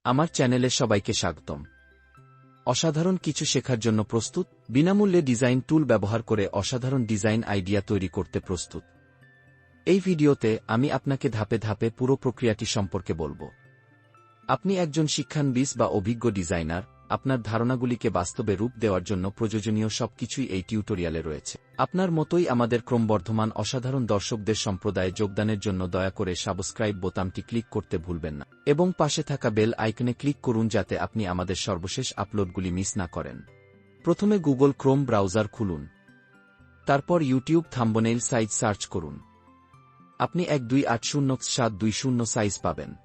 আমার চ্যানেলে সবাইকে স্বাগতম। অসাধারণ কিছু শেখার জন্য প্রস্তুত? বিনামূল্যে ডিজাইন টুল ব্যবহার করে অসাধারণ ডিজাইন আইডিয়া তৈরি করতে প্রস্তুত? এই ভিডিওতে আমি আপনাকে ধাপে ধাপে পুরো প্রক্রিয়াটি সম্পর্কে বলবো। আপনি একজন শিক্ষানবিদ বা অভিজ্ঞ ডিজাইনার, আপনার ধারণাগুলিকে বাস্তবে রূপ দেওয়ার জন্য প্রয়োজনীয় সবকিছুই এই টিউটোরিয়ালে রয়েছে। আপনার মতোই আমাদের ক্রমবর্ধমান অসাধারণ দর্শকদের সম্প্রদায়ে যোগদানের জন্য দয়া করে সাবস্ক্রাইব বোতামটি ক্লিক করতে ভুলবেন না এবং পাশে থাকা বেল আইকনে ক্লিক করুন যাতে আপনি আমাদের সর্বশেষ আপলোডগুলি মিস না করেন। প্রথমে গুগল ক্রোম ব্রাউজার খুলুন। তারপর ইউটিউব থাম্বনেইল সাইজ সার্চ করুন। আপনি 1280720 সাইজ পাবেন।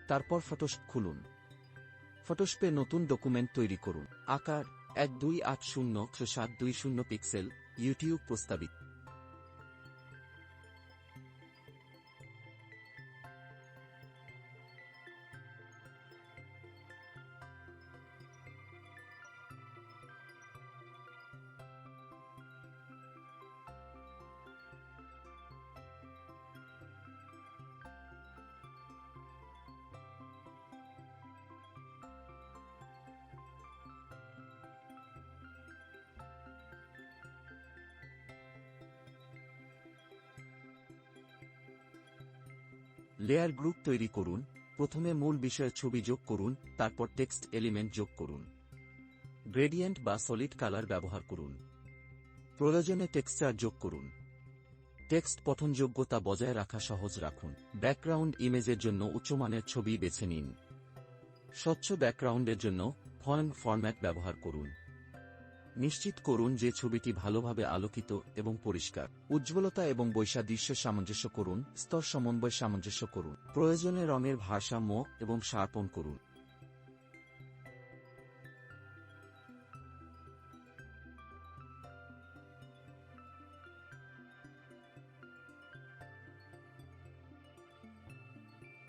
তারপর ফটোশপ খুলুন। ফটোশপে নতুন ডকুমেন্ট তৈরি করুন। আকার 1280720 পিক্সেল। ইউটিউব প্রস্তাবিত। লেয়ার গ্রুপ তৈরি করুন। প্রথমে মূল বিষয়ের ছবি যোগ করুন, তারপর টেক্সট এলিমেন্ট যোগ করুন। গ্রেডিয়েন্ট বা সলিড কালার ব্যবহার করুন। প্রয়োজনে টেক্সচার যোগ করুন। টেক্সট পঠনযোগ্যতা বজায় রাখা সহজ রাখুন। ব্যাকগ্রাউন্ড ইমেজের জন্য উচ্চমানের ছবি বেছে নিন। স্বচ্ছ ব্যাকগ্রাউন্ডের জন্য ফন্ট ফরম্যাট ব্যবহার করুন। নিশ্চিত করুন যে ছবিটি ভালোভাবে আলোকিত এবং পরিষ্কার। উজ্জ্বলতা এবং বৈসাদৃশ্য সামঞ্জস্য করুন। স্তর সমন্বয় সামঞ্জস্য করুন। প্রয়োজনে রঙের ভারসাম্য এবং শার্পন করুন।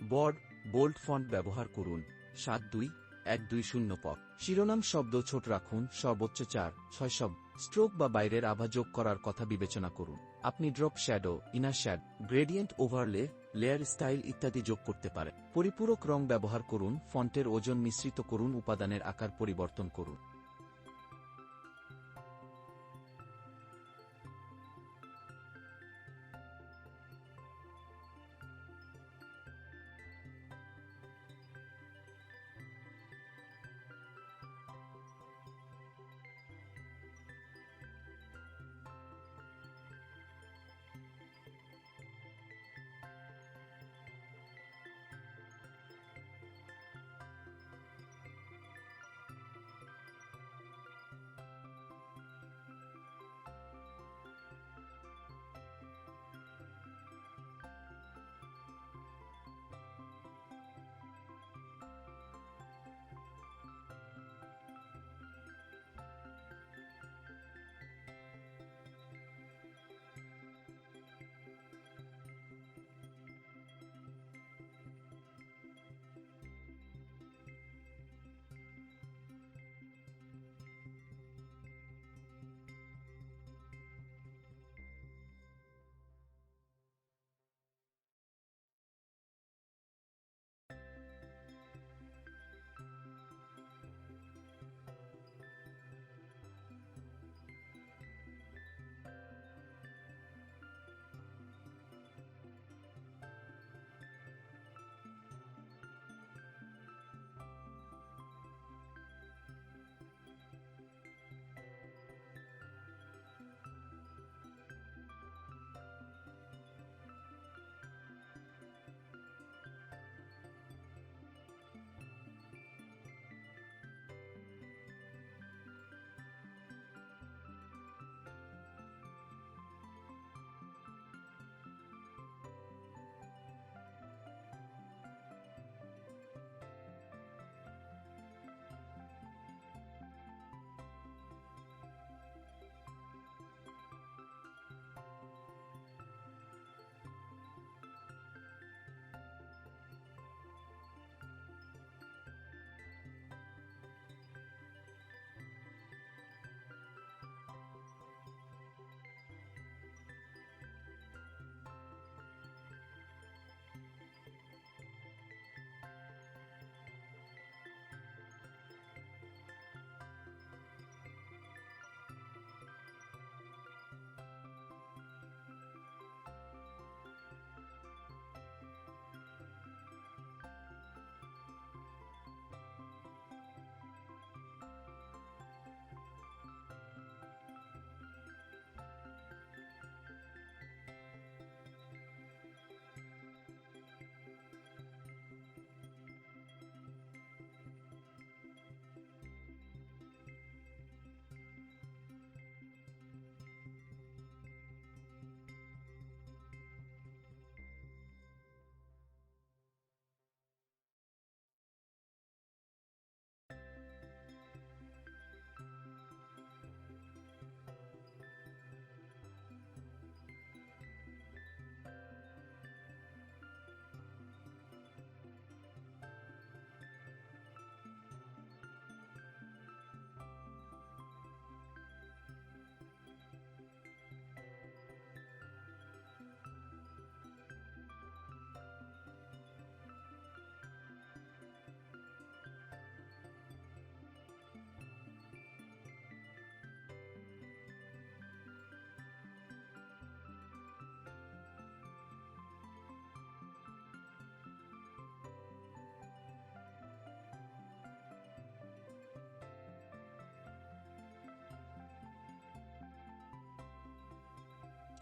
বড় বোল্ড ফন্ট ব্যবহার করুন। 72120 পক। শিরোনাম শব্দ ছোট রাখুন, সর্বোচ্চ 4-6 শব্দ। স্ট্রোক বা বাইরের আভা যোগ করার কথা বিবেচনা করুন। আপনি drop shadow, inner shade, gradient overlay, layer style ইত্যাদি যোগ করতে পারেন। পরিপূরক রং ব্যবহার করুন। ফন্টের ওজন মিশ্রিত করুন। উপাদানের আকার পরিবর্তন করুন।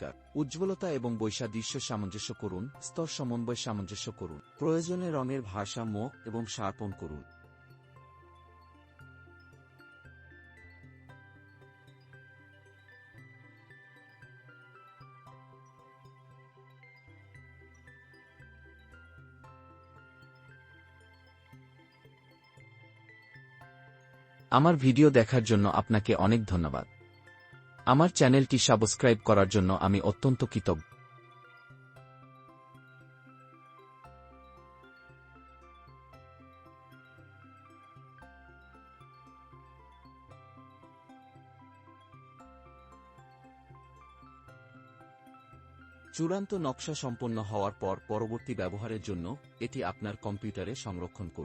পরিষ্কার। উজ্জ্বলতা এবং বৈসাদৃশ্য সামঞ্জস্য করুন, স্তর সমন্বয় সামঞ্জস্য করুন। প্রয়োজনে রঙের ভারসাম্য এবং শার্পন করুন। আমার ভিডিও দেখার জন্য আপনাকে অনেক ধন্যবাদ। আমার চ্যানেলটি সাবস্ক্রাইব করার জন্য আমি অত্যন্ত কৃতজ্ঞ। চূড়ান্ত নকশা সম্পন্ন হওয়ার পর পরবর্তী ব্যবহারের জন্য এটি আপনার কম্পিউটারে সংরক্ষণ করুন।